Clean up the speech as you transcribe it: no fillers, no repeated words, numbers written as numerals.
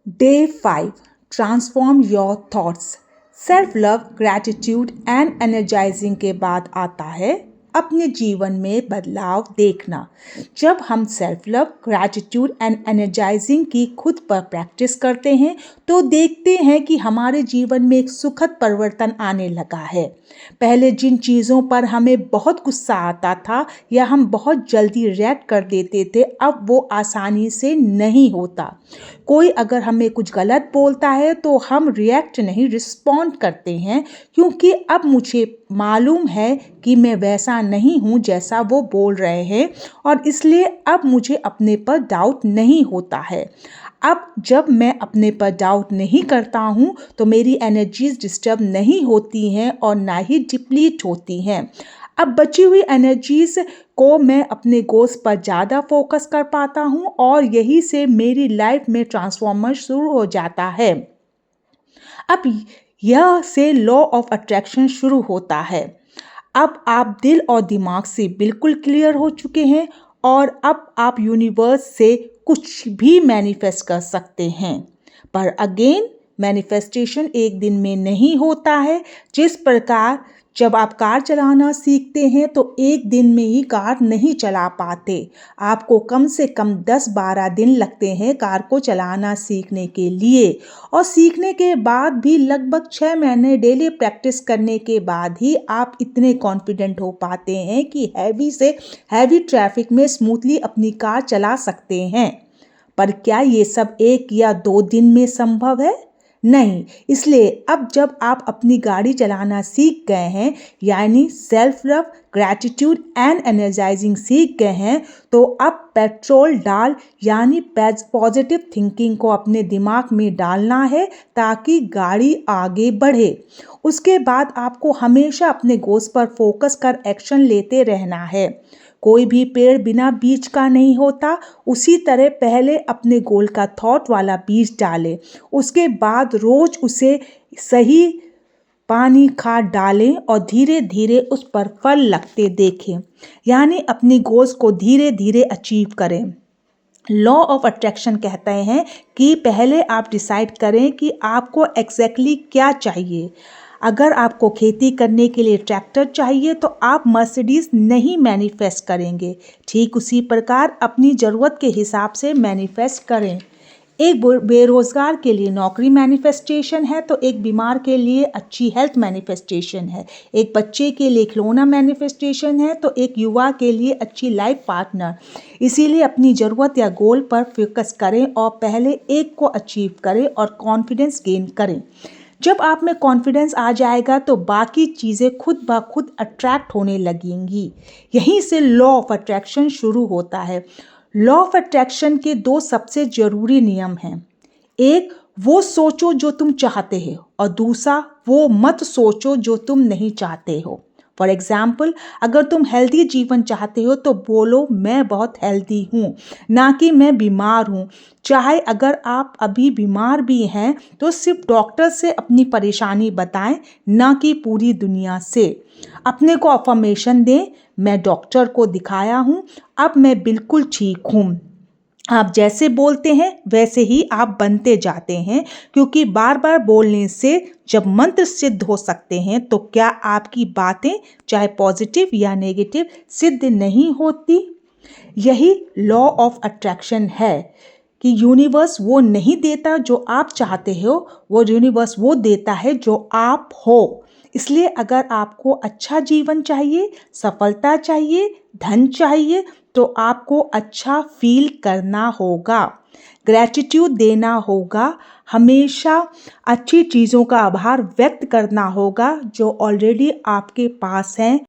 Day 5. Transform your thoughts. Self love, gratitude and energising के बाद आता है अपने जीवन में बदलाव देखना। जब हम self love, gratitude and energising की खुद पर प्रैक्टिस करते हैं तो देखते हैं कि हमारे जीवन में एक सुखद परिवर्तन आने लगा है। पहले जिन चीज़ों पर हमें बहुत गुस्सा आता था या हम बहुत जल्दी रिएक्ट कर देते थे, अब वो आसानी से नहीं होता। कोई अगर हमें कुछ गलत बोलता है तो हम रिएक्ट नहीं, रिस्पॉन्ड करते हैं, क्योंकि अब मुझे मालूम है कि मैं वैसा नहीं हूँ जैसा वो बोल रहे हैं और इसलिए अब मुझे अपने पर डाउट नहीं होता है। अब जब मैं अपने पर डाउट नहीं करता हूँ तो मेरी एनर्जीज डिस्टर्ब नहीं होती हैं और ना ही डिप्लीट होती हैं। अब बची हुई एनर्जीज को मैं अपने गोल्स पर ज़्यादा फोकस कर पाता हूँ और यही से मेरी लाइफ में ट्रांसफॉर्मर शुरू हो जाता है। अब यह से लॉ ऑफ अट्रैक्शन शुरू होता है। अब आप दिल और दिमाग से बिल्कुल क्लियर हो चुके हैं और अब आप यूनिवर्स से कुछ भी मैनिफेस्ट कर सकते हैं। पर अगेन, मैनिफेस्टेशन एक दिन में नहीं होता है। जिस प्रकार जब आप कार चलाना सीखते हैं तो एक दिन में ही कार नहीं चला पाते, आपको कम से कम 10-12 दिन लगते हैं कार को चलाना सीखने के लिए। और सीखने के बाद भी लगभग 6 महीने डेली प्रैक्टिस करने के बाद ही आप इतने कॉन्फिडेंट हो पाते हैं कि हैवी से हैवी ट्रैफिक में स्मूथली अपनी कार चला सकते हैं। पर क्या ये सब 1 या 2 दिन में संभव है? नहीं। इसलिए अब जब आप अपनी गाड़ी चलाना सीख गए हैं, यानी self love, gratitude and energising सीख गए हैं, तो अब पेट्रोल डाल यानी पॉजिटिव थिंकिंग को अपने दिमाग में डालना है ताकि गाड़ी आगे बढ़े। उसके बाद आपको हमेशा अपने गोल्स पर फोकस कर एक्शन लेते रहना है। कोई भी पेड़ बिना बीज का नहीं होता, उसी तरह पहले अपने गोल का थॉट वाला बीज डालें, उसके बाद रोज उसे सही पानी खाद डालें और धीरे धीरे उस पर फल लगते देखें, यानी अपनी गोल्स को धीरे धीरे अचीव करें। लॉ ऑफ अट्रैक्शन कहते हैं कि पहले आप डिसाइड करें कि आपको एग्जैक्टली क्या चाहिए। अगर आपको खेती करने के लिए ट्रैक्टर चाहिए तो आप मर्सिडीज नहीं मैनिफेस्ट करेंगे। ठीक उसी प्रकार अपनी ज़रूरत के हिसाब से मैनिफेस्ट करें। एक बेरोजगार के लिए नौकरी मैनिफेस्टेशन है तो एक बीमार के लिए अच्छी हेल्थ मैनिफेस्टेशन है। एक बच्चे के लिए खिलौना मैनिफेस्टेशन है तो एक युवा के लिए अच्छी लाइफ पार्टनर। इसीलिए अपनी ज़रूरत या गोल पर फोकस करें और पहले एक को अचीव करें और कॉन्फिडेंस गेन करें। जब आप में कॉन्फिडेंस आ जाएगा तो बाकी चीज़ें खुद ब खुद अट्रैक्ट होने लगेंगी। यहीं से लॉ ऑफ अट्रैक्शन शुरू होता है। लॉ ऑफ अट्रैक्शन के 2 सबसे ज़रूरी नियम हैं। एक, वो सोचो जो तुम चाहते हो, और दूसरा, वो मत सोचो जो तुम नहीं चाहते हो। फॉर एग्जाम्पल, अगर तुम हेल्दी जीवन चाहते हो तो बोलो मैं बहुत हेल्दी हूँ, ना कि मैं बीमार हूँ। चाहे अगर आप अभी बीमार भी हैं तो सिर्फ डॉक्टर से अपनी परेशानी बताएं, ना कि पूरी दुनिया से। अपने को अफर्मेशन दें, मैं डॉक्टर को दिखाया हूँ, अब मैं बिल्कुल ठीक हूँ। आप जैसे बोलते हैं वैसे ही आप बनते जाते हैं, क्योंकि बार बार बोलने से जब मंत्र सिद्ध हो सकते हैं तो क्या आपकी बातें चाहे पॉजिटिव या नेगेटिव सिद्ध नहीं होती? यही लॉ ऑफ अट्रैक्शन है कि यूनिवर्स वो नहीं देता जो आप चाहते हो, वो यूनिवर्स वो देता है जो आप हो। इसलिए अगर आपको अच्छा जीवन चाहिए, सफलता चाहिए, धन चाहिए, तो आपको अच्छा फील करना होगा, ग्रैटिट्यूड देना होगा, हमेशा अच्छी चीज़ों का आभार व्यक्त करना होगा जो ऑलरेडी आपके पास हैं।